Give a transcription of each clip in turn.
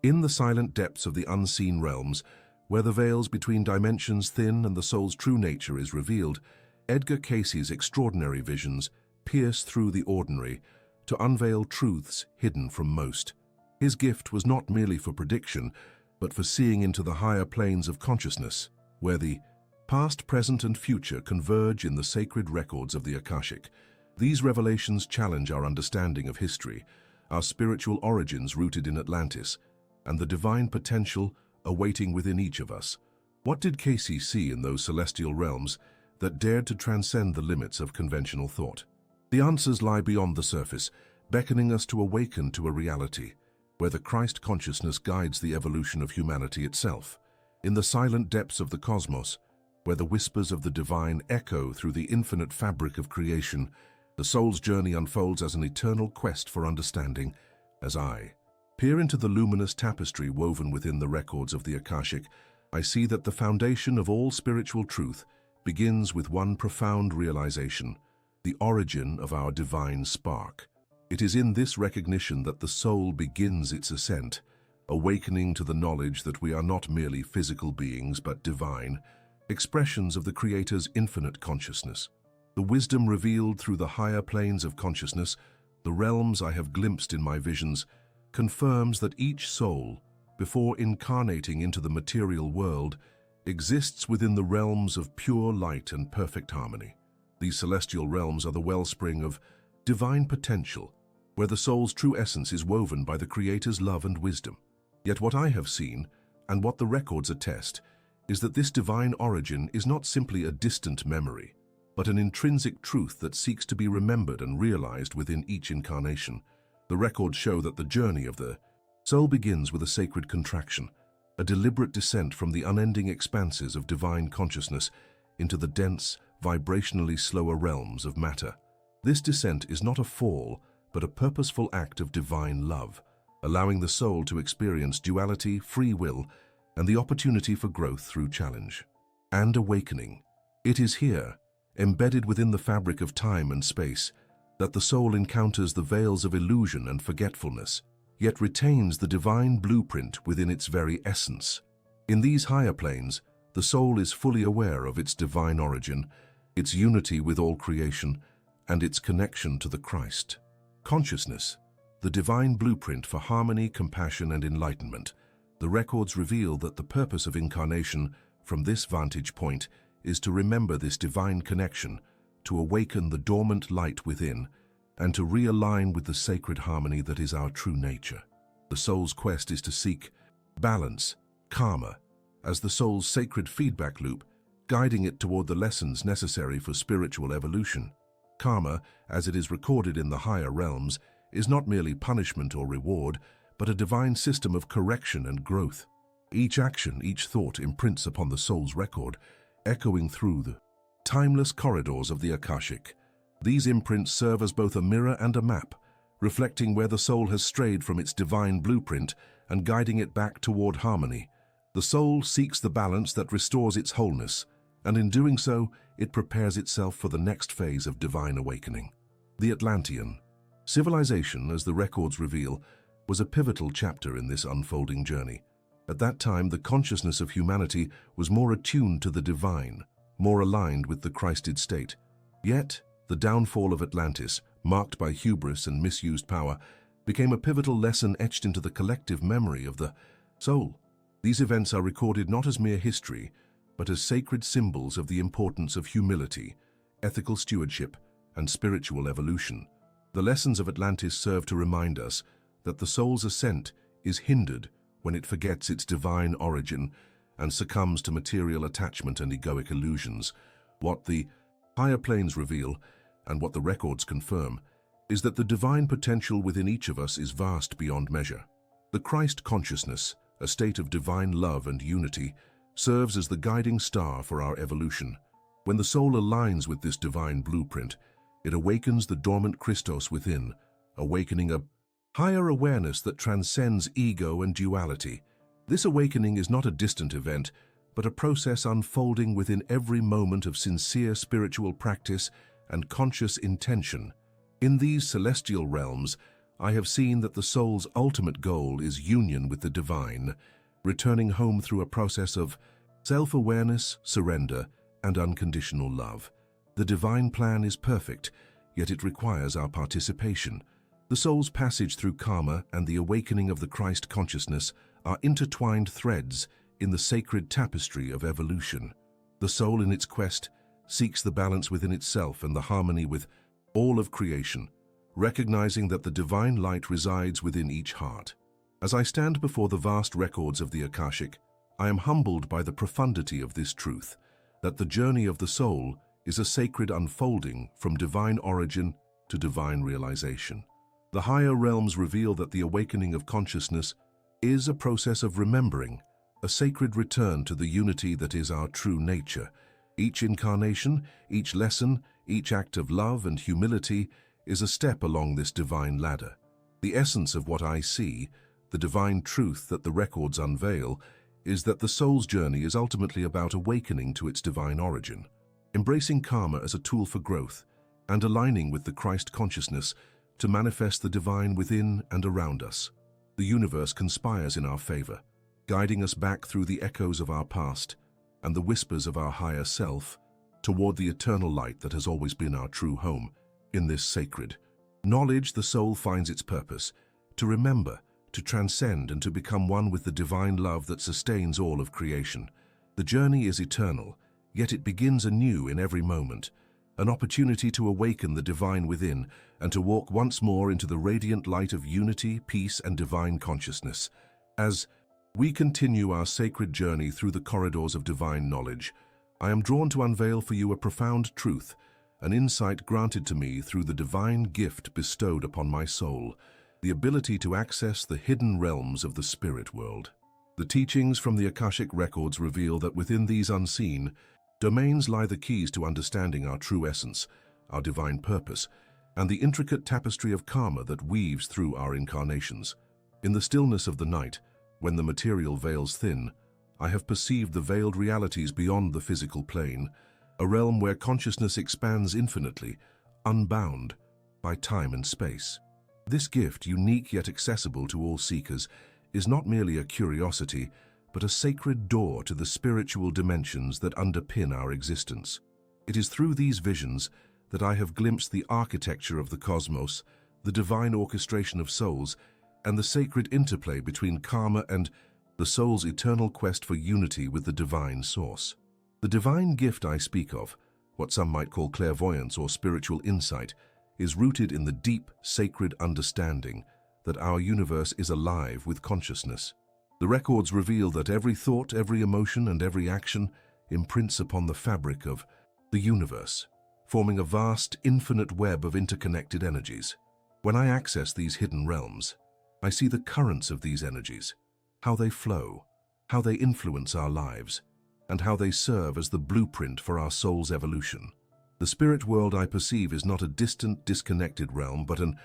In the silent depths of the unseen realms, where the veils between dimensions thin and the soul's true nature is revealed, Edgar CAYCE's extraordinary visions pierce through the ordinary to unveil truths hidden from most. His gift was not merely for prediction, but for seeing into the higher planes of consciousness, where the past, present, and future converge in the sacred records of the Akashic. These revelations challenge our understanding of history, our spiritual origins rooted in Atlantis, and the divine potential awaiting within each of us. What did CAYCE see in those celestial realms that dared to transcend the limits of conventional thought? The answers lie beyond the surface, beckoning us to awaken to a reality where the Christ consciousness guides the evolution of humanity itself. In the silent depths of the cosmos, where the whispers of the divine echo through the infinite fabric of creation, the soul's journey unfolds as an eternal quest for understanding. As I peer into the luminous tapestry woven within the records of the Akashic, I see that the foundation of all spiritual truth begins with one profound realization: the origin of our divine spark. It is in this recognition that the soul begins its ascent, awakening to the knowledge that we are not merely physical beings but divine expressions of the Creator's infinite consciousness. The wisdom revealed through the higher planes of consciousness, the realms I have glimpsed in my visions, confirms that each soul, before incarnating into the material world, exists within the realms of pure light and perfect harmony. These celestial realms are the wellspring of divine potential, where the soul's true essence is woven by the Creator's love and wisdom. Yet what I have seen, and what the records attest, is that this divine origin is not simply a distant memory, but an intrinsic truth that seeks to be remembered and realized within each incarnation. The records show that the journey of the soul begins with a sacred contraction, a deliberate descent from the unending expanses of divine consciousness into the dense, vibrationally slower realms of matter. This descent is not a fall, but a purposeful act of divine love, allowing the soul to experience duality, free will, and the opportunity for growth through challenge and awakening. It is here, embedded within the fabric of time and space, that the soul encounters the veils of illusion and forgetfulness, yet retains the divine blueprint within its very essence. In these higher planes, the soul is fully aware of its divine origin, its unity with all creation, and its connection to the Christ consciousness, the divine blueprint for harmony, compassion, and enlightenment. The records reveal that the purpose of incarnation from this vantage point is to remember this divine connection, to awaken the dormant light within, and to realign with the sacred harmony that is our true nature. The soul's quest is to seek balance, karma, as the soul's sacred feedback loop, guiding it toward the lessons necessary for spiritual evolution. Karma, as it is recorded in the higher realms, is not merely punishment or reward, but a divine system of correction and growth. Each action, each thought imprints upon the soul's record, echoing through the timeless corridors of the Akashic. These imprints serve as both a mirror and a map, reflecting where the soul has strayed from its divine blueprint and guiding it back toward harmony. The soul seeks the balance that restores its wholeness, and in doing so, it prepares itself for the next phase of divine awakening. The Atlantean civilization, as the records reveal, was a pivotal chapter in this unfolding journey. At that time, the consciousness of humanity was more attuned to the divine, more aligned with the Christed state. Yet, the downfall of Atlantis, marked by hubris and misused power, became a pivotal lesson etched into the collective memory of the soul. These events are recorded not as mere history, but as sacred symbols of the importance of humility, ethical stewardship, and spiritual evolution. The lessons of Atlantis serve to remind us that the soul's ascent is hindered when it forgets its divine origin and succumbs to material attachment and egoic illusions. What the higher planes reveal, and what the records confirm, is that the divine potential within each of us is vast beyond measure. The Christ consciousness, a state of divine love and unity, serves as the guiding star for our evolution. When the soul aligns with this divine blueprint, it awakens the dormant Christos within, awakening a higher awareness that transcends ego and duality. This awakening is not a distant event, but a process unfolding within every moment of sincere spiritual practice and conscious intention. In these celestial realms, I have seen that the soul's ultimate goal is union with the divine, returning home through a process of self-awareness, surrender, and unconditional love. The divine plan is perfect, yet it requires our participation. The soul's passage through karma and the awakening of the Christ consciousness are intertwined threads in the sacred tapestry of evolution. The soul in its quest seeks the balance within itself and the harmony with all of creation, recognizing that the divine light resides within each heart. As I stand before the vast records of the Akashic, I am humbled by the profundity of this truth, that the journey of the soul is a sacred unfolding from divine origin to divine realization. The higher realms reveal that the awakening of consciousness is a process of remembering, a sacred return to the unity that is our true nature. Each incarnation, each lesson, each act of love and humility is a step along this divine ladder. The essence of what I see, the divine truth that the records unveil, is that the soul's journey is ultimately about awakening to its divine origin, embracing karma as a tool for growth, and aligning with the Christ consciousness to manifest the divine within and around us. The universe conspires in our favor, guiding us back through the echoes of our past and the whispers of our higher self toward the eternal light that has always been our true home. In this sacred knowledge, the soul finds its purpose, to remember, to transcend, and to become one with the divine love that sustains all of creation. The journey is eternal, yet it begins anew in every moment, an opportunity to awaken the divine within and to walk once more into the radiant light of unity, peace, and divine consciousness. As we continue our sacred journey through the corridors of divine knowledge, I am drawn to unveil for you a profound truth, an insight granted to me through the divine gift bestowed upon my soul, the ability to access the hidden realms of the spirit world. The teachings from the Akashic records reveal that within these unseen domains lie the keys to understanding our true essence, our divine purpose, and the intricate tapestry of karma that weaves through our incarnations. In the stillness of the night, when the material veils thin, I have perceived the veiled realities beyond the physical plane, a realm where consciousness expands infinitely, unbound by time and space. This gift, unique yet accessible to all seekers, is not merely a curiosity, but a sacred door to the spiritual dimensions that underpin our existence. It is through these visions that I have glimpsed the architecture of the cosmos, the divine orchestration of souls, and the sacred interplay between karma and the soul's eternal quest for unity with the divine source. The divine gift I speak of, what some might call clairvoyance or spiritual insight, is rooted in the deep, sacred understanding that our universe is alive with consciousness. The records reveal that every thought, every emotion, and every action imprints upon the fabric of the universe, forming a vast, infinite web of interconnected energies. When I access these hidden realms, I see the currents of these energies, how they flow, how they influence our lives, and how they serve as the blueprint for our soul's evolution. The spirit world I perceive is not a distant, disconnected realm, but an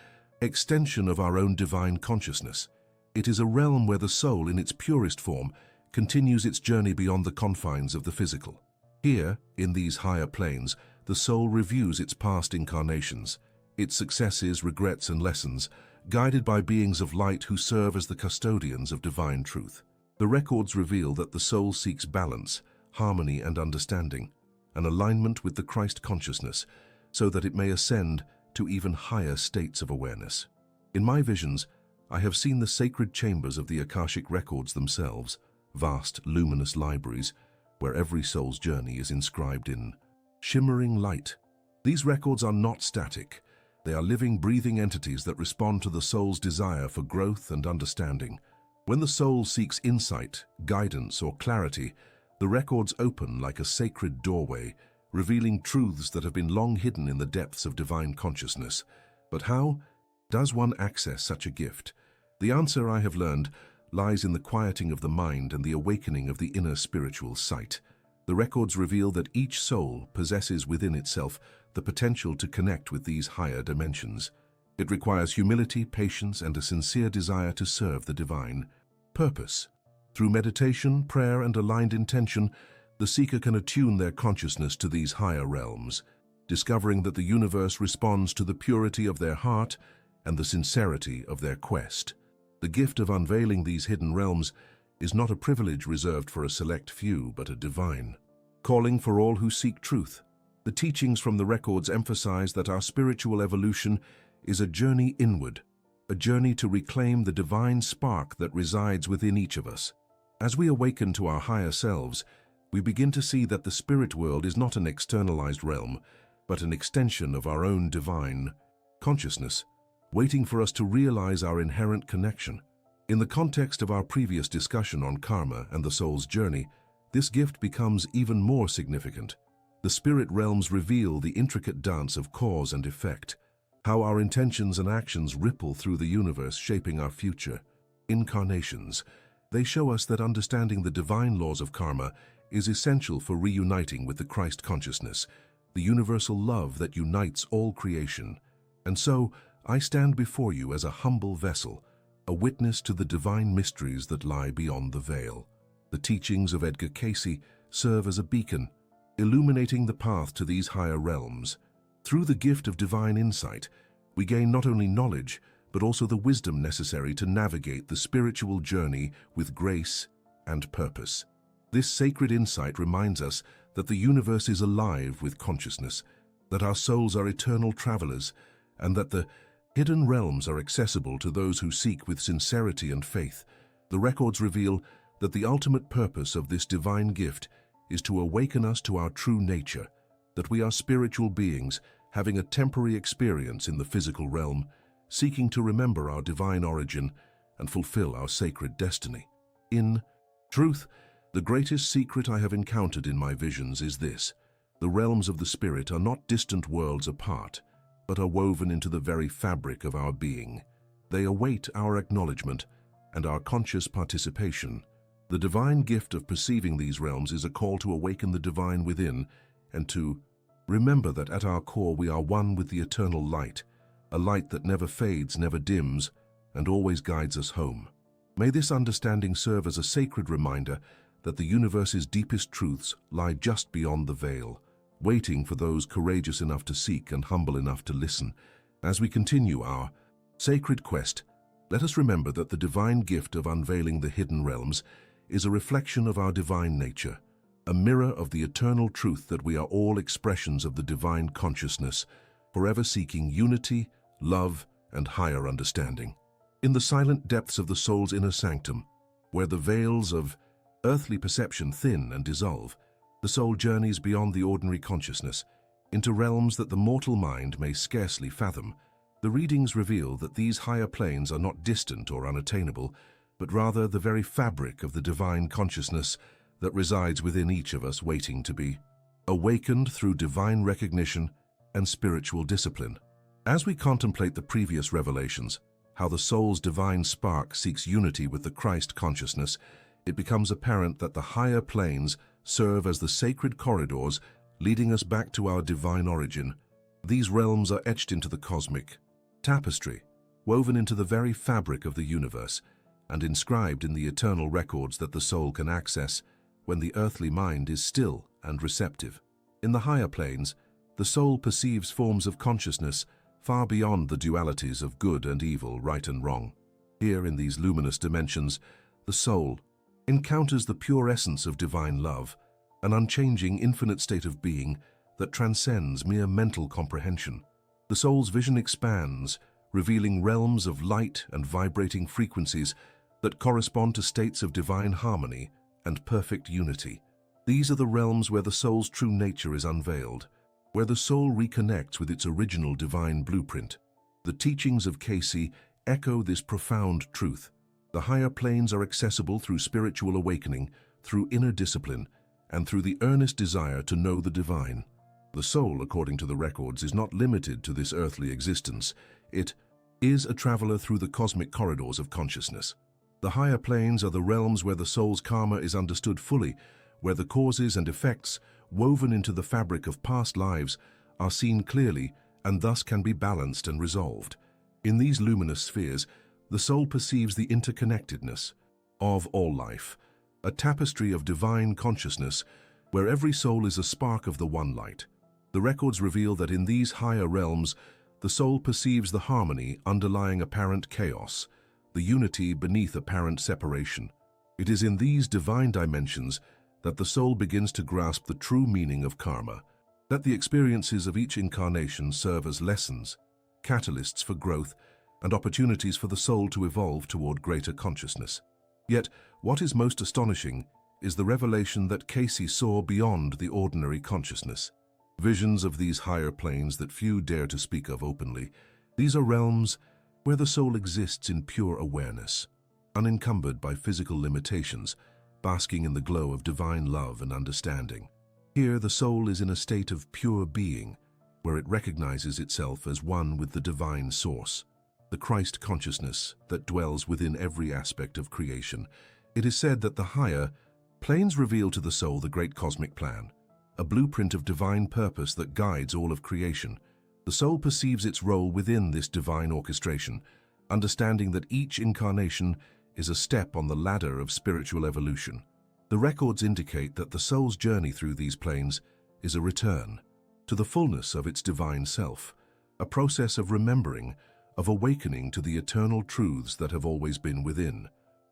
extension of our own divine consciousness. It is a realm where the soul, in its purest form, continues its journey beyond the confines of the physical. Here, in these higher planes, the soul reviews its past incarnations, its successes, regrets, and lessons, guided by beings of light who serve as the custodians of divine truth. The records reveal that the soul seeks balance, harmony, and understanding, an alignment with the Christ consciousness, so that it may ascend to even higher states of awareness. In my visions, I have seen the sacred chambers of the Akashic records themselves, vast, luminous libraries, where every soul's journey is inscribed in shimmering light. These records are not static. They are living, breathing entities that respond to the soul's desire for growth and understanding. When the soul seeks insight, guidance, or clarity, the records open like a sacred doorway, revealing truths that have been long hidden in the depths of divine consciousness. But how does one access such a gift? The answer, I have learned, lies in the quieting of the mind and the awakening of the inner spiritual sight. The records reveal that each soul possesses within itself the potential to connect with these higher dimensions. It requires humility, patience, and a sincere desire to serve the divine purpose. Through meditation, prayer, and aligned intention, the seeker can attune their consciousness to these higher realms, discovering that the universe responds to the purity of their heart and the sincerity of their quest. The gift of unveiling these hidden realms is not a privilege reserved for a select few, but a divine calling for all who seek truth. The teachings from the records emphasize that our spiritual evolution is a journey inward, a journey to reclaim the divine spark that resides within each of us. As we awaken to our higher selves, we begin to see that the spirit world is not an externalized realm, but an extension of our own divine consciousness, waiting for us to realize our inherent connection. In the context of our previous discussion on karma and the soul's journey, this gift becomes even more significant. The spirit realms reveal the intricate dance of cause and effect, how our intentions and actions ripple through the universe, shaping our future incarnations. They show us that understanding the divine laws of karma is essential for reuniting with the Christ consciousness, the universal love that unites all creation. And so, I stand before you as a humble vessel, a witness to the divine mysteries that lie beyond the veil. The teachings of Edgar CAYCE serve as a beacon, illuminating the path to these higher realms. Through the gift of divine insight, we gain not only knowledge, but also the wisdom necessary to navigate the spiritual journey with grace and purpose. This sacred insight reminds us that the universe is alive with consciousness, that our souls are eternal travelers, and that the hidden realms are accessible to those who seek with sincerity and faith. The records reveal that the ultimate purpose of this divine gift is to awaken us to our true nature, that we are spiritual beings having a temporary experience in the physical realm, seeking to remember our divine origin and fulfill our sacred destiny. In truth, the greatest secret I have encountered in my visions is this: the realms of the spirit are not distant worlds apart, but are woven into the very fabric of our being. They await our acknowledgement and our conscious participation. The divine gift of perceiving these realms is a call to awaken the divine within and to remember that at our core we are one with the eternal light, a light that never fades, never dims, and always guides us home. May this understanding serve as a sacred reminder that the universe's deepest truths lie just beyond the veil, waiting for those courageous enough to seek and humble enough to listen. As we continue our sacred quest, let us remember that the divine gift of unveiling the hidden realms is a reflection of our divine nature, a mirror of the eternal truth that we are all expressions of the divine consciousness, forever seeking unity, love, and higher understanding. In the silent depths of the soul's inner sanctum, where the veils of earthly perception thin and dissolve, the soul journeys beyond the ordinary consciousness into realms that the mortal mind may scarcely fathom. The readings reveal that these higher planes are not distant or unattainable, but rather the very fabric of the divine consciousness that resides within each of us, waiting to be awakened through divine recognition and spiritual discipline. As we contemplate the previous revelations, how the soul's divine spark seeks unity with the Christ consciousness, it becomes apparent that the higher planes serve as the sacred corridors leading us back to our divine origin. These realms are etched into the cosmic tapestry, woven into the very fabric of the universe, and inscribed in the eternal records that the soul can access when the earthly mind is still and receptive. In the higher planes, the soul perceives forms of consciousness far beyond the dualities of good and evil, right and wrong. Here, in these luminous dimensions, the soul encounters the pure essence of divine love, an unchanging, infinite state of being that transcends mere mental comprehension. The soul's vision expands, revealing realms of light and vibrating frequencies that correspond to states of divine harmony and perfect unity. These are the realms where the soul's true nature is unveiled, where the soul reconnects with its original divine blueprint. The teachings of CAYCE echo this profound truth. The higher planes are accessible through spiritual awakening, through inner discipline, and through the earnest desire to know the divine. The soul, according to the records, is not limited to this earthly existence. It is a traveler through the cosmic corridors of consciousness. The higher planes are the realms where the soul's karma is understood fully, where the causes and effects, woven into the fabric of past lives, are seen clearly and thus can be balanced and resolved. In these luminous spheres, the soul perceives the interconnectedness of all life, a tapestry of divine consciousness where every soul is a spark of the one light. The records reveal that in these higher realms, the soul perceives the harmony underlying apparent chaos, the unity beneath apparent separation. It is in these divine dimensions that the soul begins to grasp the true meaning of karma. Let the experiences of each incarnation serve as lessons, catalysts for growth, and opportunities for the soul to evolve toward greater consciousness. Yet, what is most astonishing is the revelation that CAYCE saw beyond the ordinary consciousness. Visions of these higher planes that few dare to speak of openly. These are realms where the soul exists in pure awareness, unencumbered by physical limitations, basking in the glow of divine love and understanding. Here, the soul is in a state of pure being, where it recognizes itself as one with the divine source, the Christ consciousness that dwells within every aspect of creation. It is said that the higher planes reveal to the soul the great cosmic plan, a blueprint of divine purpose that guides all of creation. The soul perceives its role within this divine orchestration, understanding that each incarnation is a step on the ladder of spiritual evolution. The records indicate that the soul's journey through these planes is a return to the fullness of its divine self, a process of remembering, of awakening to the eternal truths that have always been within.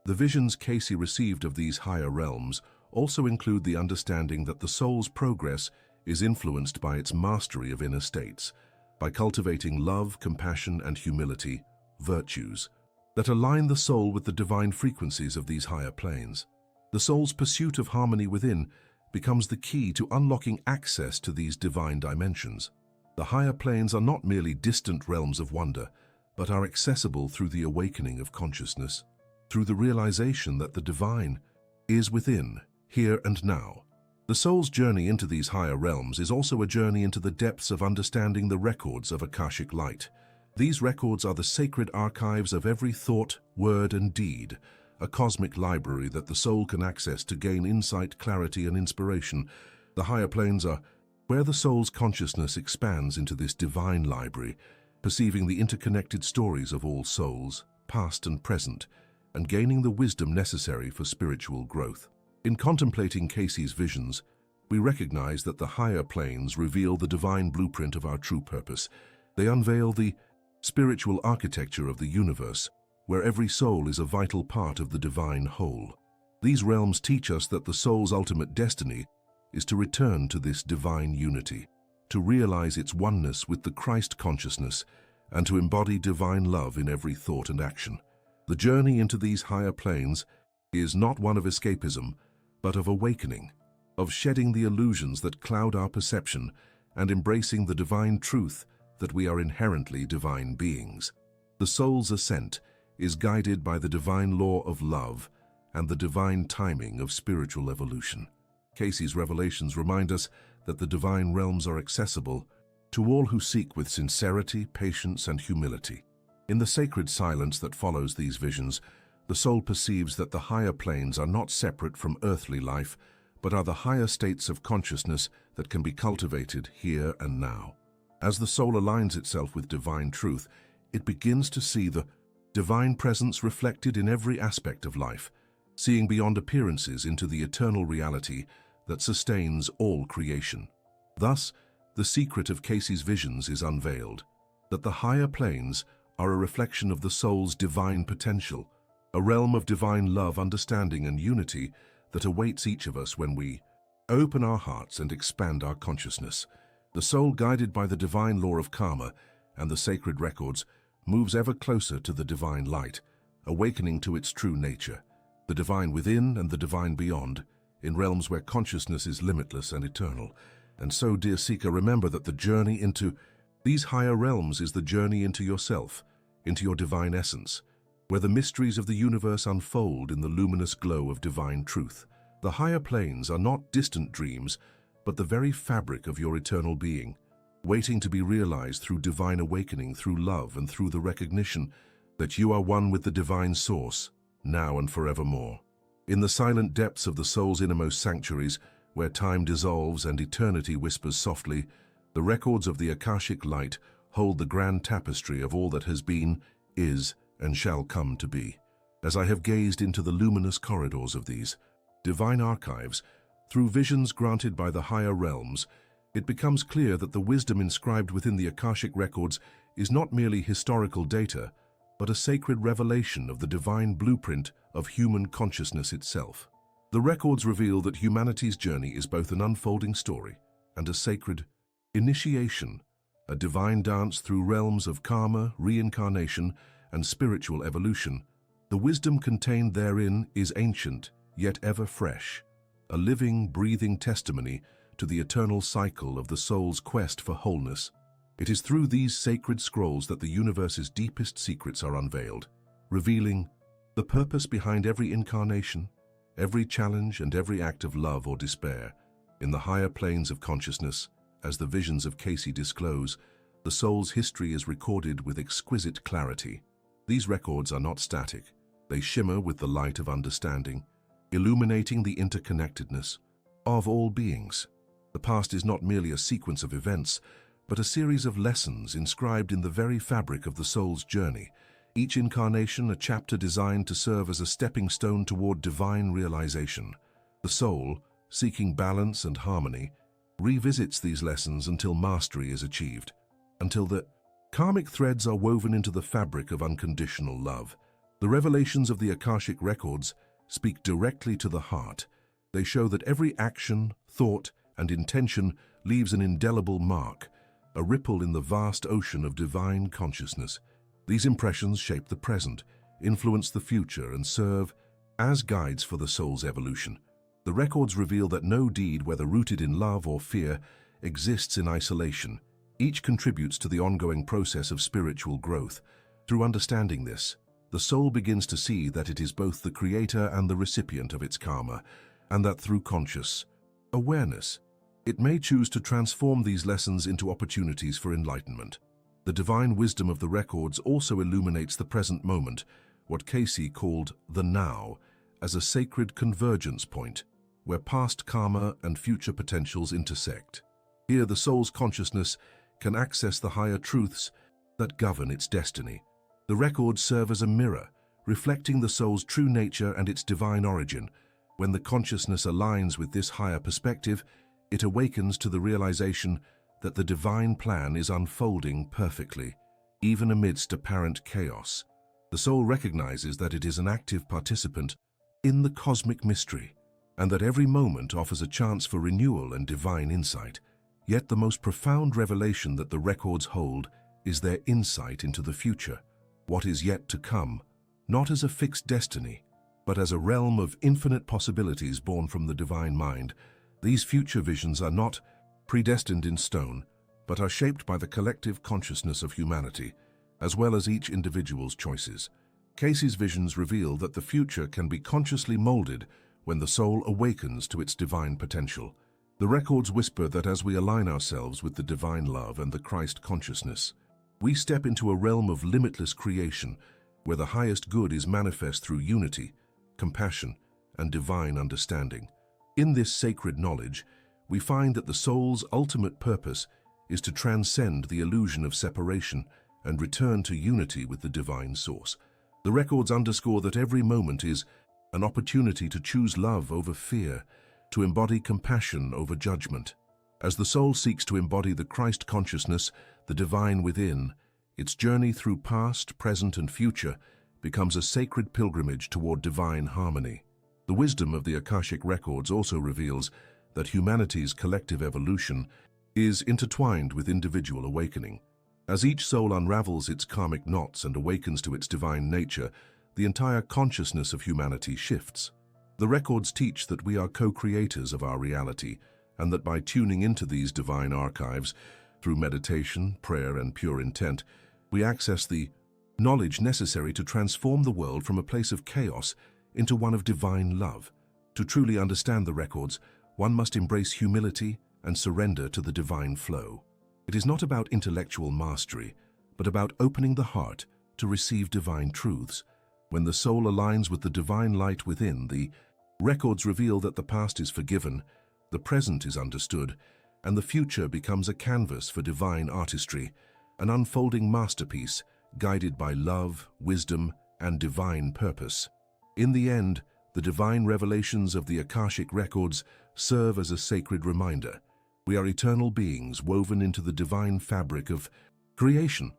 The visions CAYCE received of these higher realms also include the understanding that the soul's progress is influenced by its mastery of inner states, by cultivating love, compassion, and humility, virtues that align the soul with the divine frequencies of these higher planes. The soul's pursuit of harmony within becomes the key to unlocking access to these divine dimensions. The higher planes are not merely distant realms of wonder, but are accessible through the awakening of consciousness, through the realization that the divine is within, here and now. The soul's journey into these higher realms is also a journey into the depths of understanding the records of Akashic light. These records are the sacred archives of every thought, word, and deed, a cosmic library that the soul can access to gain insight, clarity, and inspiration. The higher planes are where the soul's consciousness expands into this divine library, perceiving the interconnected stories of all souls, past and present, and gaining the wisdom necessary for spiritual growth. In contemplating CAYCE's visions, we recognize that the higher planes reveal the divine blueprint of our true purpose. They unveil the spiritual architecture of the universe, where every soul is a vital part of the divine whole. These realms teach us that the soul's ultimate destiny is to return to this divine unity, to realize its oneness with the Christ consciousness, and to embody divine love in every thought and action. The journey into these higher planes is not one of escapism, but of awakening, of shedding the illusions that cloud our perception and embracing the divine truth that we are inherently divine beings. The soul's ascent is guided by the divine law of love and the divine timing of spiritual evolution. CAYCE's revelations remind us that the divine realms are accessible to all who seek with sincerity, patience, and humility. In the sacred silence that follows these visions, the soul perceives that the higher planes are not separate from earthly life, but are the higher states of consciousness that can be cultivated here and now. As the soul aligns itself with divine truth, it begins to see the divine presence reflected in every aspect of life, seeing beyond appearances into the eternal reality that sustains all creation. Thus, the secret of CAYCE's visions is unveiled, that the higher planes are a reflection of the soul's divine potential, a realm of divine love, understanding, and unity that awaits each of us when we open our hearts and expand our consciousness. The soul, guided by the divine law of karma and the sacred records, moves ever closer to the divine light, awakening to its true nature, the divine within and the divine beyond, in realms where consciousness is limitless and eternal. And so, dear seeker, remember that the journey into these higher realms is the journey into yourself, into your divine essence, where the mysteries of the universe unfold in the luminous glow of divine truth. The higher planes are not distant dreams, but the very fabric of your eternal being, waiting to be realized through divine awakening, through love, and through the recognition that you are one with the divine source, now and forevermore. In the silent depths of the soul's innermost sanctuaries, where time dissolves and eternity whispers softly, the records of the Akashic light hold the grand tapestry of all that has been, is, and shall come to be. As I have gazed into the luminous corridors of these divine archives, through visions granted by the higher realms, it becomes clear that the wisdom inscribed within the Akashic records is not merely historical data, but a sacred revelation of the divine blueprint of human consciousness itself. The records reveal that humanity's journey is both an unfolding story and a sacred initiation, a divine dance through realms of karma, reincarnation, and spiritual evolution. The wisdom contained therein is ancient, yet ever fresh, a living, breathing testimony to the eternal cycle of the soul's quest for wholeness. It is through these sacred scrolls that the universe's deepest secrets are unveiled, revealing the purpose behind every incarnation, every challenge, and every act of love or despair. In the higher planes of consciousness, as the visions of CAYCE disclose, the soul's history is recorded with exquisite clarity. These records are not static. They shimmer with the light of understanding, illuminating the interconnectedness of all beings. The past is not merely a sequence of events, but a series of lessons inscribed in the very fabric of the soul's journey, each incarnation a chapter designed to serve as a stepping stone toward divine realization. The soul, seeking balance and harmony, revisits these lessons until mastery is achieved, until the karmic threads are woven into the fabric of unconditional love. The revelations of the Akashic records speak directly to the heart. They show that every action, thought, and intention leaves an indelible mark, a ripple in the vast ocean of divine consciousness. These impressions shape the present, influence the future, and serve as guides for the soul's evolution. The records reveal that no deed, whether rooted in love or fear, exists in isolation. Each contributes to the ongoing process of spiritual growth. Through understanding this, the soul begins to see that it is both the creator and the recipient of its karma, and that through conscious awareness, it may choose to transform these lessons into opportunities for enlightenment. The divine wisdom of the records also illuminates the present moment, what CAYCE called the now, as a sacred convergence point, where past karma and future potentials intersect. Here, the soul's consciousness can access the higher truths that govern its destiny. The records serve as a mirror, reflecting the soul's true nature and its divine origin. When the consciousness aligns with this higher perspective, it awakens to the realization that the divine plan is unfolding perfectly, even amidst apparent chaos. The soul recognizes that it is an active participant in the cosmic mystery, and that every moment offers a chance for renewal and divine insight. Yet the most profound revelation that the records hold is their insight into the future, what is yet to come, not as a fixed destiny, but as a realm of infinite possibilities born from the divine mind. These future visions are not predestined in stone, but are shaped by the collective consciousness of humanity, as well as each individual's choices. CAYCE's visions reveal that the future can be consciously molded when the soul awakens to its divine potential. The records whisper that as we align ourselves with the divine love and the Christ consciousness, we step into a realm of limitless creation, where the highest good is manifest through unity, compassion, and divine understanding. In this sacred knowledge, we find that the soul's ultimate purpose is to transcend the illusion of separation and return to unity with the divine source. The records underscore that every moment is an opportunity to choose love over fear, to embody compassion over judgment. As the soul seeks to embody the Christ consciousness, the divine within, its journey through past, present, and future becomes a sacred pilgrimage toward divine harmony. The wisdom of the Akashic records also reveals that humanity's collective evolution is intertwined with individual awakening. As each soul unravels its karmic knots and awakens to its divine nature, the entire consciousness of humanity shifts. The records teach that we are co-creators of our reality, and that by tuning into these divine archives, through meditation, prayer, and pure intent, we access the knowledge necessary to transform the world from a place of chaos into one of divine love. To truly understand the records, one must embrace humility and surrender to the divine flow. It is not about intellectual mastery, but about opening the heart to receive divine truths. When the soul aligns with the divine light within, the records reveal that the past is forgiven, the present is understood, and the future becomes a canvas for divine artistry, an unfolding masterpiece guided by love, wisdom, and divine purpose. In the end, the divine revelations of the Akashic records serve as a sacred reminder. We are eternal beings woven into the divine fabric of creation,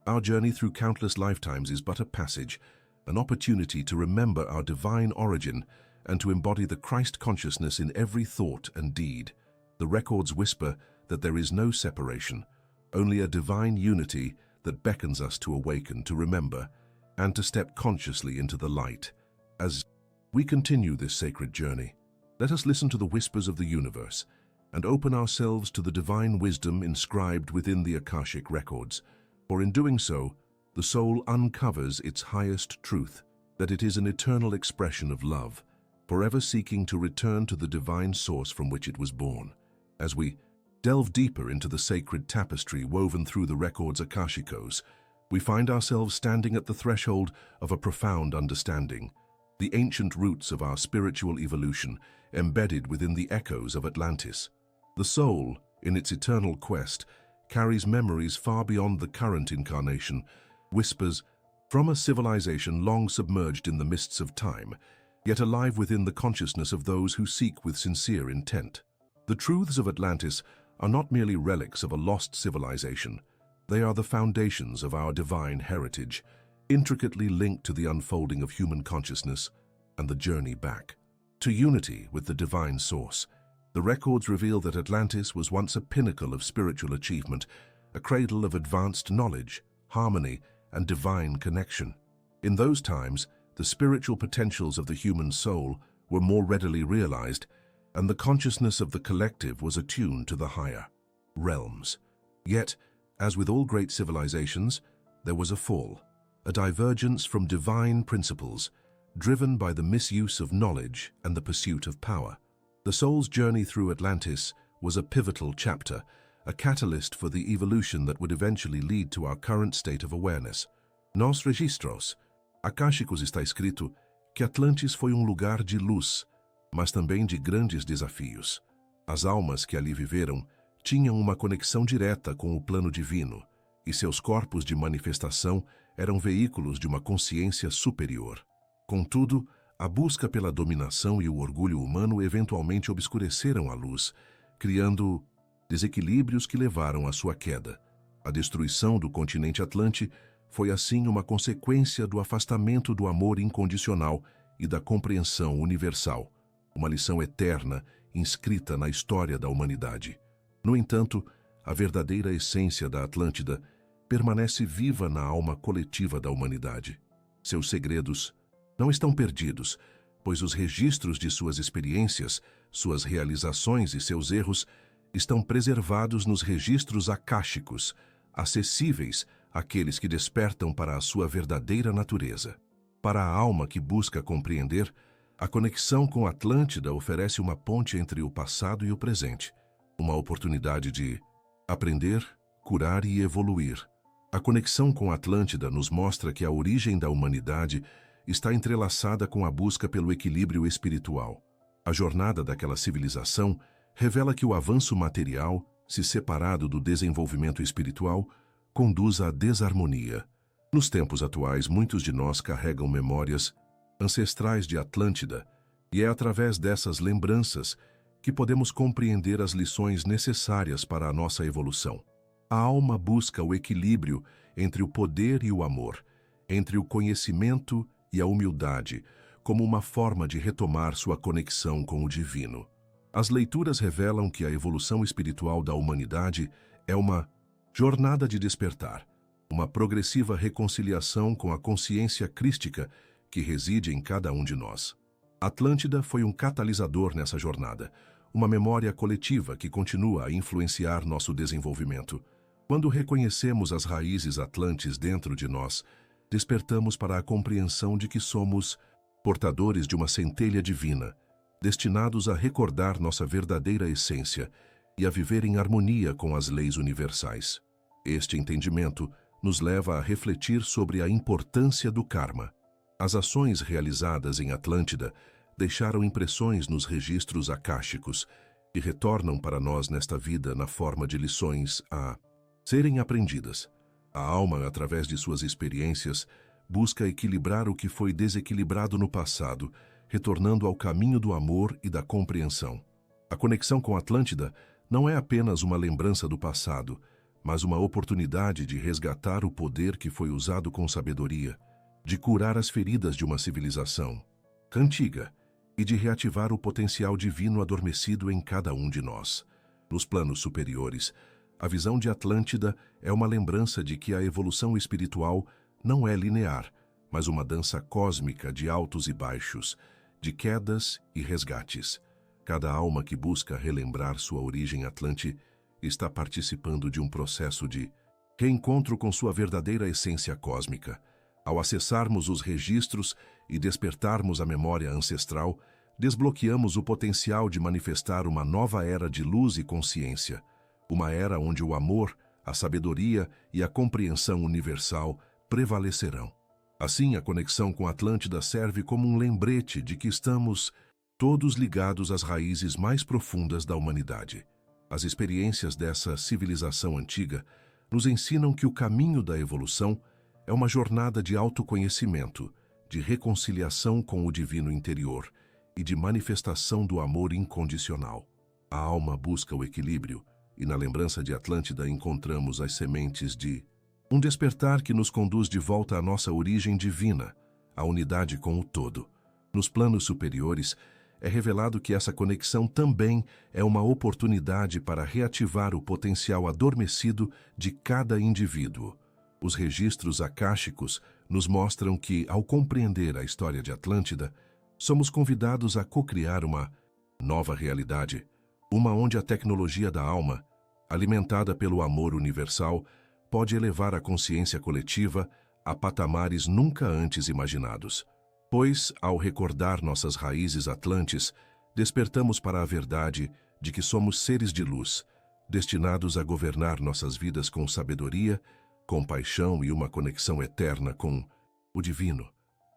Our journey through countless lifetimes is but a passage, an opportunity to remember our divine origin and to embody the Christ consciousness in every thought and deed. The records whisper that there is no separation, only a divine unity that beckons us to awaken, to remember, and to step consciously into the light. As we continue this sacred journey, let us listen to the whispers of the universe and open ourselves to the divine wisdom inscribed within the Akashic records. For in doing so, the soul uncovers its highest truth, that it is an eternal expression of love, forever seeking to return to the divine source from which it was born. As we delve deeper into the sacred tapestry woven through the records Akashicos, we find ourselves standing at the threshold of a profound understanding, the ancient roots of our spiritual evolution embedded within the echoes of Atlantis. The soul, in its eternal quest, carries memories far beyond the current incarnation, whispers from a civilization long submerged in the mists of time, yet alive within the consciousness of those who seek with sincere intent. The truths of Atlantis are not merely relics of a lost civilization. They are the foundations of our divine heritage, intricately linked to the unfolding of human consciousness and the journey back to unity with the divine source. The records reveal that Atlantis was once a pinnacle of spiritual achievement, a cradle of advanced knowledge, harmony, and divine connection. In those times, the spiritual potentials of the human soul were more readily realized, and the consciousness of the collective was attuned to the higher realms. Yet, as with all great civilizations, there was a fall, a divergence from divine principles, driven by the misuse of knowledge and the pursuit of power. The soul's journey through Atlantis was a pivotal chapter, a catalyst for the evolution that would eventually lead to our current state of awareness. Nos registros Akashicos está escrito que Atlantis foi lugar de luz, mas também de grandes desafios. As almas que ali viveram tinham uma conexão direta com o plano divino, e seus corpos de manifestação eram veículos de uma consciência superior. Contudo, a busca pela dominação e o orgulho humano eventualmente obscureceram a luz, criando desequilíbrios que levaram à sua queda. A destruição do continente Atlante foi assim uma consequência do afastamento do amor incondicional e da compreensão universal, uma lição eterna inscrita na história da humanidade. No entanto, a verdadeira essência da Atlântida permanece viva na alma coletiva da humanidade. Seus segredos não estão perdidos, pois os registros de suas experiências, suas realizações e seus erros estão preservados nos registros akáshicos, acessíveis àqueles que despertam para a sua verdadeira natureza. Para a alma que busca compreender, a conexão com Atlântida oferece uma ponte entre o passado e o presente, uma oportunidade de aprender, curar e evoluir. A conexão com Atlântida nos mostra que a origem da humanidade está entrelaçada com a busca pelo equilíbrio espiritual. A jornada daquela civilização revela que o avanço material, se separado do desenvolvimento espiritual, conduz à desarmonia. Nos tempos atuais, muitos de nós carregam memórias ancestrais de Atlântida, e é através dessas lembranças que podemos compreender as lições necessárias para a nossa evolução. A alma busca o equilíbrio entre o poder e o amor, entre o conhecimento e a humildade, como uma forma de retomar sua conexão com o divino. As leituras revelam que a evolução espiritual da humanidade é uma jornada de despertar, uma progressiva reconciliação com a consciência crística que reside em cada um de nós. Atlântida foi um catalisador nessa jornada, uma memória coletiva que continua a influenciar nosso desenvolvimento. Quando reconhecemos as raízes atlantes dentro de nós, despertamos para a compreensão de que somos portadores de uma centelha divina, destinados a recordar nossa verdadeira essência e a viver em harmonia com as leis universais. Este entendimento nos leva a refletir sobre a importância do karma. As ações realizadas em Atlântida deixaram impressões nos registros akáshicos e retornam para nós nesta vida na forma de lições a serem aprendidas. A alma, através de suas experiências, busca equilibrar o que foi desequilibrado no passado, retornando ao caminho do amor e da compreensão. A conexão com Atlântida não é apenas uma lembrança do passado, mas uma oportunidade de resgatar o poder que foi usado com sabedoria, de curar as feridas de uma civilização antiga e de reativar o potencial divino adormecido em cada um de nós. Nos planos superiores, a visão de Atlântida é uma lembrança de que a evolução espiritual não é linear, mas uma dança cósmica de altos e baixos, de quedas e resgates. Cada alma que busca relembrar sua origem atlante está participando de um processo de reencontro com sua verdadeira essência cósmica. Ao acessarmos os registros e despertarmos a memória ancestral, desbloqueamos o potencial de manifestar uma nova era de luz e consciência, uma era onde o amor, a sabedoria e a compreensão universal prevalecerão. Assim, a conexão com Atlântida serve como um lembrete de que estamos todos ligados às raízes mais profundas da humanidade. As experiências dessa civilização antiga nos ensinam que o caminho da evolução é uma jornada de autoconhecimento, de reconciliação com o divino interior e de manifestação do amor incondicional. A alma busca o equilíbrio e na lembrança de Atlântida encontramos as sementes de um despertar que nos conduz de volta à nossa origem divina, à unidade com o todo. Nos planos superiores, é revelado que essa conexão também é uma oportunidade para reativar o potencial adormecido de cada indivíduo. Os registros akáshicos nos mostram que, ao compreender a história de Atlântida, somos convidados a co-criar uma nova realidade, uma onde a tecnologia da alma, alimentada pelo amor universal, pode elevar a consciência coletiva a patamares nunca antes imaginados. Pois, ao recordar nossas raízes atlantes, despertamos para a verdade de que somos seres de luz, destinados a governar nossas vidas com sabedoria, compaixão e uma conexão eterna com o divino.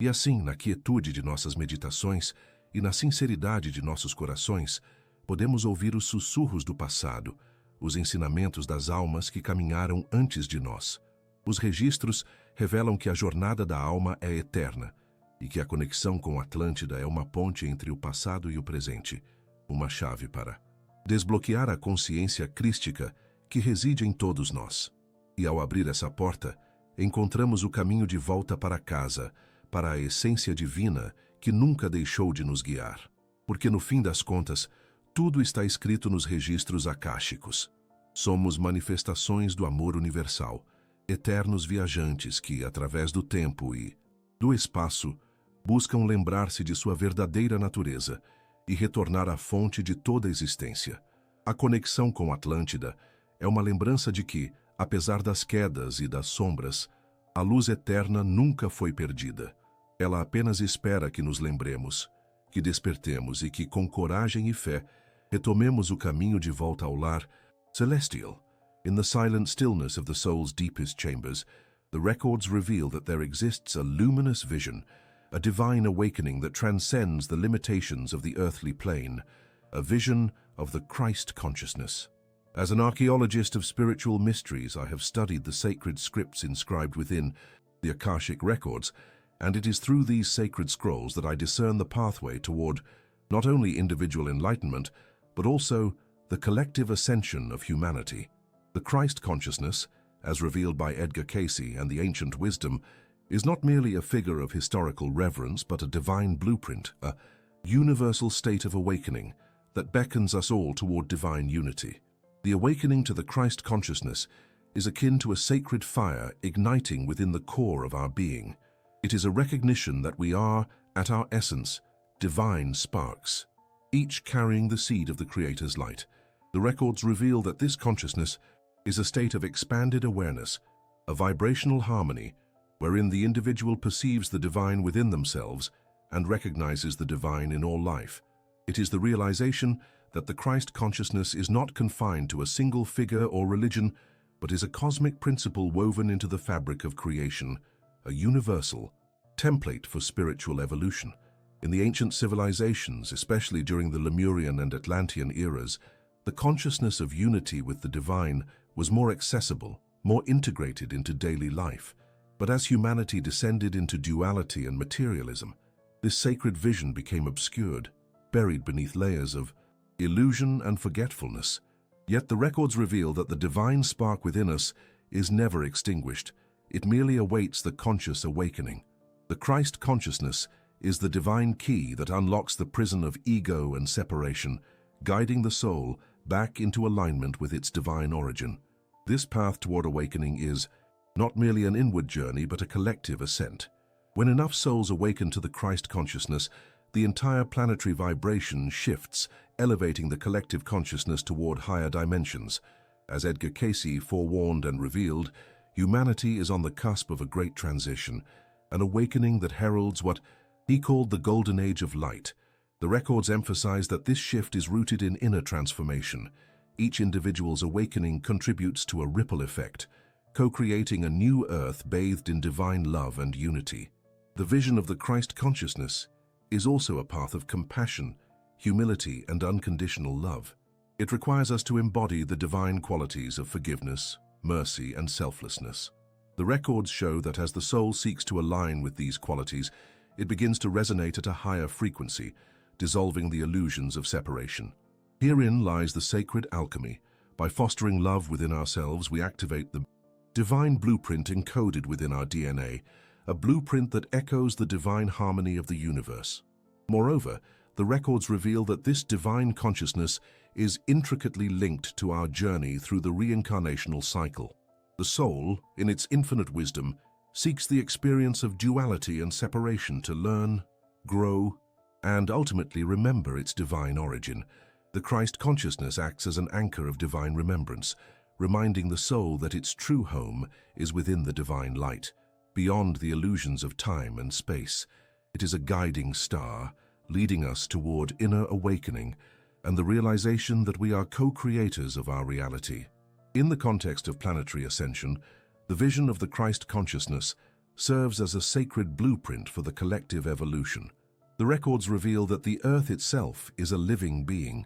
E assim, na quietude de nossas meditações e na sinceridade de nossos corações, podemos ouvir os sussurros do passado, os ensinamentos das almas que caminharam antes de nós. Os registros revelam que a jornada da alma é eterna e que a conexão com Atlântida é uma ponte entre o passado e o presente, uma chave para desbloquear a consciência crística que reside em todos nós. E ao abrir essa porta, encontramos o caminho de volta para casa, para a essência divina que nunca deixou de nos guiar. Porque no fim das contas, tudo está escrito nos registros akáshicos. Somos manifestações do amor universal, eternos viajantes que, através do tempo e do espaço, buscam lembrar-se de sua verdadeira natureza e retornar à fonte de toda a existência. A conexão com Atlântida é uma lembrança de que, apesar das quedas e das sombras, a luz eterna nunca foi perdida. Ela apenas espera que nos lembremos, que despertemos e que, com coragem e fé, retomemos o caminho de volta ao lar celestial. In the silent stillness of the soul's deepest chambers, the records reveal that there exists a luminous vision, a divine awakening that transcends the limitations of the earthly plane, a vision of the Christ consciousness. As an archaeologist of spiritual mysteries, I have studied the sacred scripts inscribed within the Akashic records, and it is through these sacred scrolls that I discern the pathway toward not only individual enlightenment, but also the collective ascension of humanity. The Christ consciousness, as revealed by Edgar CAYCE and the ancient wisdom, is not merely a figure of historical reverence, but a divine blueprint, a universal state of awakening that beckons us all toward divine unity. The awakening to the Christ consciousness is akin to a sacred fire igniting within the core of our being. It is a recognition that we are, at our essence, divine sparks, each carrying the seed of the Creator's light. The records reveal that this consciousness is a state of expanded awareness, a vibrational harmony, wherein the individual perceives the divine within themselves and recognizes the divine in all life. It is the realization that the Christ consciousness is not confined to a single figure or religion, but is a cosmic principle woven into the fabric of creation, a universal template for spiritual evolution. In the ancient civilizations, especially during the Lemurian and Atlantean eras, the consciousness of unity with the divine was more accessible, more integrated into daily life. But as humanity descended into duality and materialism, this sacred vision became obscured, buried beneath layers of illusion and forgetfulness. Yet the records reveal that the divine spark within us is never extinguished. It merely awaits the conscious awakening. The Christ consciousness is the divine key that unlocks the prison of ego and separation, guiding the soul back into alignment with its divine origin. This path toward awakening is not merely an inward journey, but a collective ascent. When enough souls awaken to the Christ consciousness, the entire planetary vibration shifts, elevating the collective consciousness toward higher dimensions. As Edgar CAYCE forewarned and revealed, humanity is on the cusp of a great transition, an awakening that heralds what he called the golden age of light. The records emphasize that this shift is rooted in inner transformation. Each individual's awakening contributes to a ripple effect, co-creating a new earth bathed in divine love and unity. The vision of the Christ consciousness is also a path of compassion, humility, and unconditional love. It requires us to embody the divine qualities of forgiveness, mercy, and selflessness. The records show that as the soul seeks to align with these qualities, it begins to resonate at a higher frequency, dissolving the illusions of separation. Herein lies the sacred alchemy. By fostering love within ourselves, we activate the divine blueprint encoded within our DNA, a blueprint that echoes the divine harmony of the universe. Moreover, the records reveal that this divine consciousness is intricately linked to our journey through the reincarnational cycle. The soul, in its infinite wisdom, seeks the experience of duality and separation to learn, grow, and ultimately remember its divine origin. The Christ consciousness acts as an anchor of divine remembrance, reminding the soul that its true home is within the divine light, beyond the illusions of time and space. It is a guiding star, leading us toward inner awakening and the realization that we are co-creators of our reality. In the context of planetary ascension, the vision of the Christ consciousness serves as a sacred blueprint for the collective evolution. The records reveal that the Earth itself is a living being,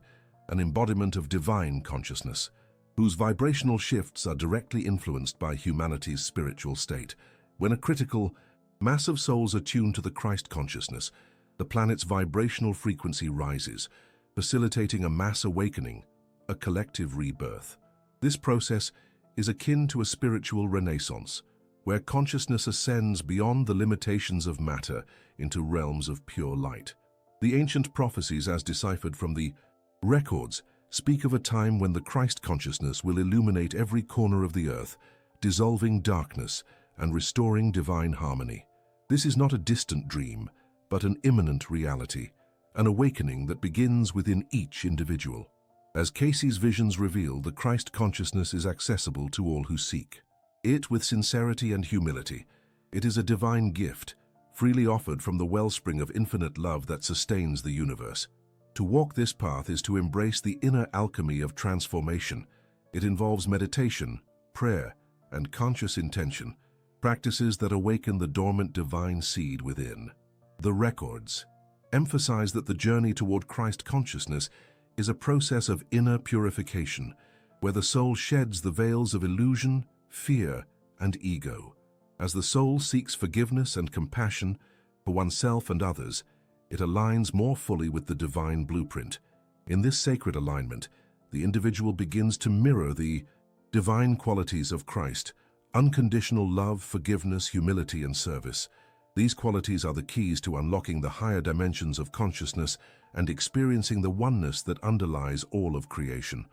an embodiment of divine consciousness, whose vibrational shifts are directly influenced by humanity's spiritual state. When a critical mass of souls attune to the Christ consciousness, the planet's vibrational frequency rises, facilitating a mass awakening, a collective rebirth. This process is akin to a spiritual renaissance, where consciousness ascends beyond the limitations of matter into realms of pure light. The ancient prophecies, as deciphered from the records, speak of a time when the Christ consciousness will illuminate every corner of the earth, dissolving darkness and restoring divine harmony. This is not a distant dream, but an imminent reality, an awakening that begins within each individual. As CAYCE's visions reveal, the Christ consciousness is accessible to all who seek it with sincerity and humility. It is a divine gift, freely offered from the wellspring of infinite love that sustains the universe. To walk this path is to embrace the inner alchemy of transformation. It involves meditation, prayer, and conscious intention, practices that awaken the dormant divine seed within. The records emphasize that the journey toward Christ consciousness is a process of inner purification, where the soul sheds the veils of illusion, fear, and ego. As the soul seeks forgiveness and compassion for oneself and others, it aligns more fully with the divine blueprint. In this sacred alignment, the individual begins to mirror the divine qualities of Christ: unconditional love, forgiveness, humility, and service. These qualities are the keys to unlocking the higher dimensions of consciousness and experiencing the oneness that underlies all of creation.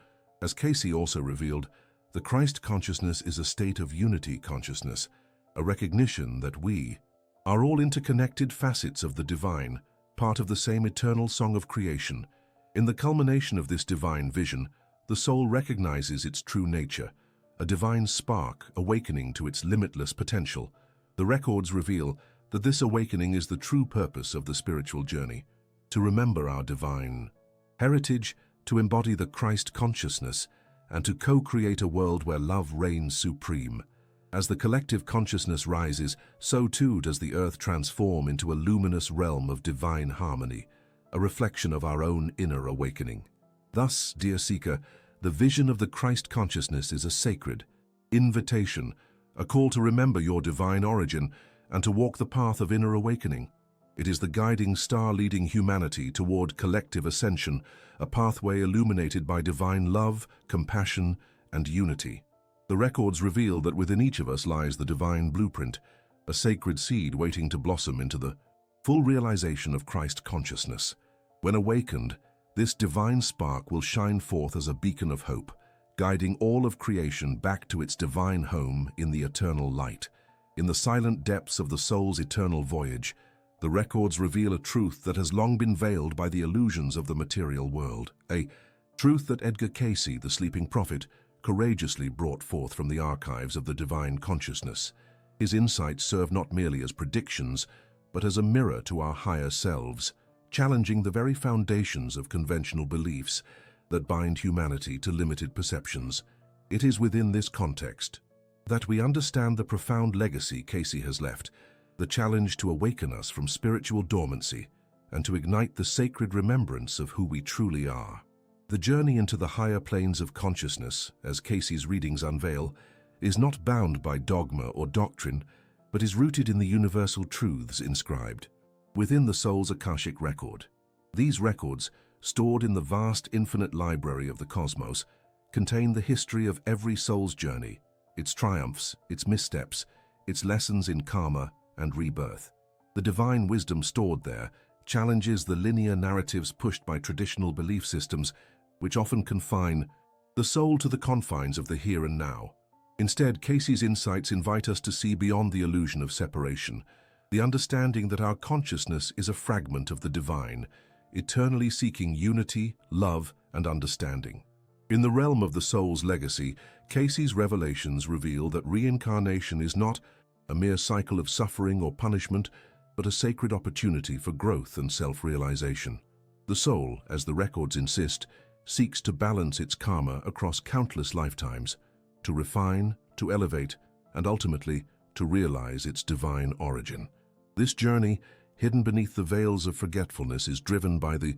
As CAYCE also revealed, the Christ consciousness is a state of unity consciousness, a recognition that we are all interconnected facets of the divine, part of the same eternal song of creation. In the culmination of this divine vision, the soul recognizes its true nature, a divine spark awakening to its limitless potential. The records reveal that this awakening is the true purpose of the spiritual journey: to remember our divine heritage, to embody the Christ consciousness, and to co-create a world where love reigns supreme. As the collective consciousness rises, so too does the earth transform into a luminous realm of divine harmony, a reflection of our own inner awakening. Thus, dear seeker, the vision of the Christ consciousness is a sacred invitation, a call to remember your divine origin and to walk the path of inner awakening. It is the guiding star leading humanity toward collective ascension, a pathway illuminated by divine love, compassion, and unity. The records reveal that within each of us lies the divine blueprint, a sacred seed waiting to blossom into the full realization of Christ consciousness. When awakened, this divine spark will shine forth as a beacon of hope, guiding all of creation back to its divine home in the eternal light. In the silent depths of the soul's eternal voyage, the records reveal a truth that has long been veiled by the illusions of the material world, a truth that Edgar CAYCE, the sleeping prophet, courageously brought forth from the archives of the divine consciousness. His insights serve not merely as predictions, but as a mirror to our higher selves, challenging the very foundations of conventional beliefs that bind humanity to limited perceptions. It is within this context that we understand the profound legacy CAYCE has left, the challenge to awaken us from spiritual dormancy and to ignite the sacred remembrance of who we truly are. The journey into the higher planes of consciousness, as CAYCE's readings unveil, is not bound by dogma or doctrine, but is rooted in the universal truths inscribed within the soul's Akashic record. These records, stored in the vast infinite library of the cosmos, contain the history of every soul's journey, its triumphs, its missteps, its lessons in karma and rebirth. The divine wisdom stored there challenges the linear narratives pushed by traditional belief systems, which often confine the soul to the confines of the here and now. Instead, CAYCE's insights invite us to see beyond the illusion of separation, the understanding that our consciousness is a fragment of the divine, eternally seeking unity, love, and understanding. In the realm of the soul's legacy, CAYCE's revelations reveal that reincarnation is not a mere cycle of suffering or punishment, but a sacred opportunity for growth and self-realization. The soul, as the records insist, seeks to balance its karma across countless lifetimes, to refine, to elevate, and ultimately to realize its divine origin. This journey, hidden beneath the veils of forgetfulness, is driven by the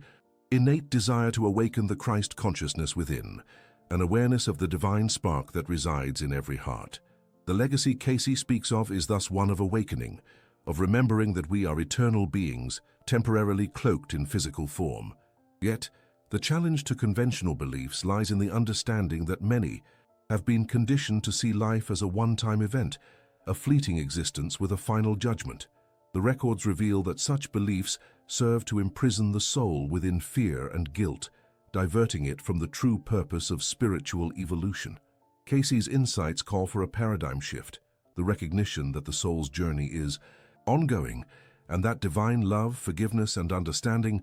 innate desire to awaken the Christ consciousness within, an awareness of the divine spark that resides in every heart. The legacy CAYCE speaks of is thus one of awakening, of remembering that we are eternal beings, temporarily cloaked in physical form. Yet, the challenge to conventional beliefs lies in the understanding that many have been conditioned to see life as a one-time event, a fleeting existence with a final judgment. The records reveal that such beliefs serve to imprison the soul within fear and guilt, diverting it from the true purpose of spiritual evolution. CAYCE's insights call for a paradigm shift, the recognition that the soul's journey is ongoing, and that divine love, forgiveness, and understanding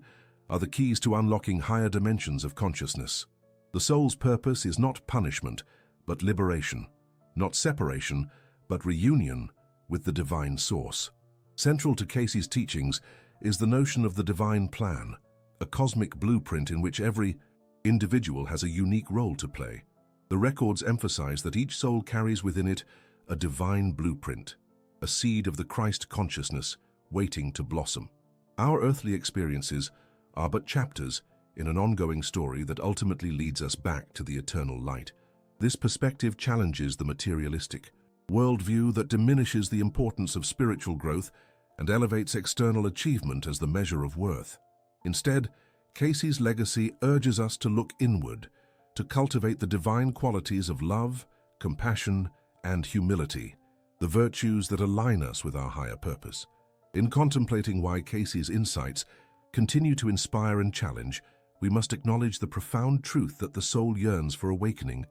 are the keys to unlocking higher dimensions of consciousness. The soul's purpose is not punishment, but liberation, not separation, but reunion with the divine source. Central to CAYCE's teachings is the notion of the divine plan, a cosmic blueprint in which every individual has a unique role to play. The records emphasize that each soul carries within it a divine blueprint, a seed of the Christ consciousness waiting to blossom. Our earthly experiences are but chapters in an ongoing story that ultimately leads us back to the eternal light. This perspective challenges the materialistic worldview that diminishes the importance of spiritual growth and elevates external achievement as the measure of worth. Instead, CAYCE's legacy urges us to look inward, to cultivate the divine qualities of love, compassion, and humility, the virtues that align us with our higher purpose. In contemplating why CAYCE's insights continue to inspire and challenge, we must acknowledge the profound truth that the soul yearns for awakening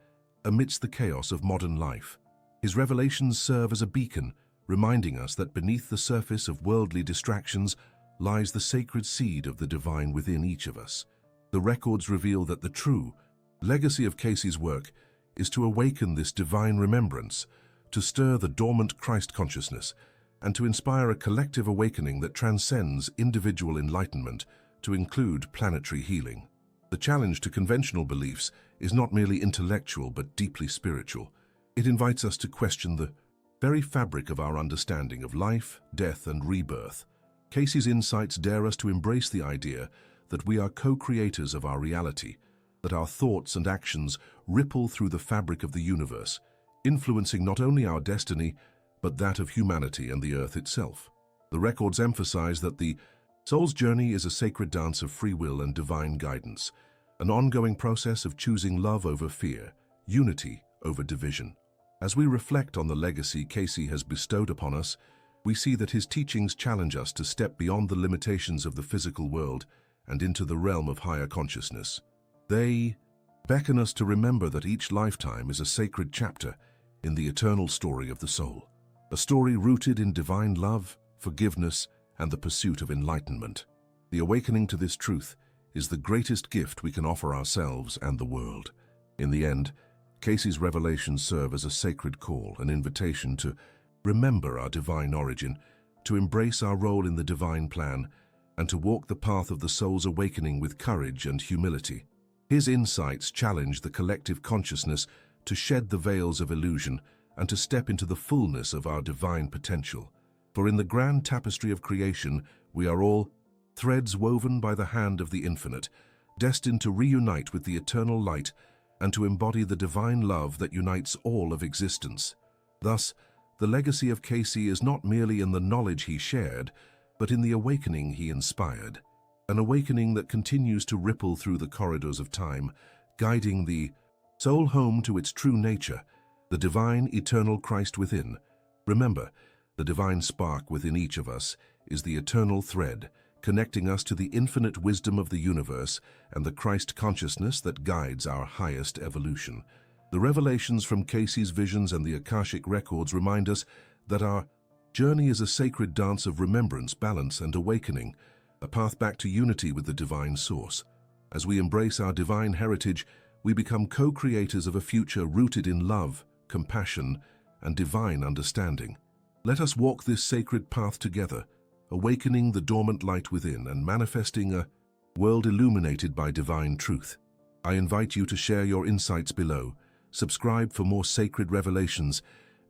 amidst the chaos of modern life. His revelations serve as a beacon, reminding us that beneath the surface of worldly distractions lies the sacred seed of the divine within each of us. The records reveal that the true legacy of CAYCE's work is to awaken this divine remembrance, to stir the dormant Christ consciousness, and to inspire a collective awakening that transcends individual enlightenment to include planetary healing. The challenge to conventional beliefs is not merely intellectual but deeply spiritual. It invites us to question the very fabric of our understanding of life, death, and rebirth. CAYCE's insights dare us to embrace the idea that we are co-creators of our reality, that our thoughts and actions ripple through the fabric of the universe, influencing not only our destiny, but that of humanity and the earth itself. The records emphasize that the Soul's journey is a sacred dance of free will and divine guidance, an ongoing process of choosing love over fear, unity over division. As we reflect on the legacy CAYCE has bestowed upon us, we see that his teachings challenge us to step beyond the limitations of the physical world and into the realm of higher consciousness. They beckon us to remember that each lifetime is a sacred chapter in the eternal story of the soul, a story rooted in divine love, forgiveness, and the pursuit of enlightenment. The awakening to this truth is the greatest gift we can offer ourselves and the world. In the end, CAYCE's revelations serve as a sacred call, an invitation to remember our divine origin, to embrace our role in the divine plan, and to walk the path of the soul's awakening with courage and humility. His insights challenge the collective consciousness to shed the veils of illusion and to step into the fullness of our divine potential. For in the grand tapestry of creation, we are all threads woven by the hand of the infinite, destined to reunite with the eternal light and to embody the divine love that unites all of existence. Thus, the legacy of CAYCE is not merely in the knowledge he shared, but in the awakening he inspired, an awakening that continues to ripple through the corridors of time, guiding the soul home to its true nature, the divine, eternal Christ within. Remember, the divine spark within each of us is the eternal thread, connecting us to the infinite wisdom of the universe and the Christ consciousness that guides our highest evolution. The revelations from CAYCE's visions and the Akashic records remind us that our journey is a sacred dance of remembrance, balance, and awakening, a path back to unity with the divine source. As we embrace our divine heritage, we become co-creators of a future rooted in love, compassion, and divine understanding. Let us walk this sacred path together, awakening the dormant light within and manifesting a world illuminated by divine truth. I invite you to share your insights below, subscribe for more sacred revelations,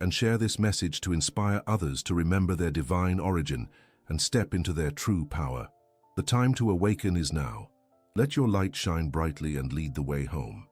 and share this message to inspire others to remember their divine origin and step into their true power. The time to awaken is now. Let your light shine brightly and lead the way home.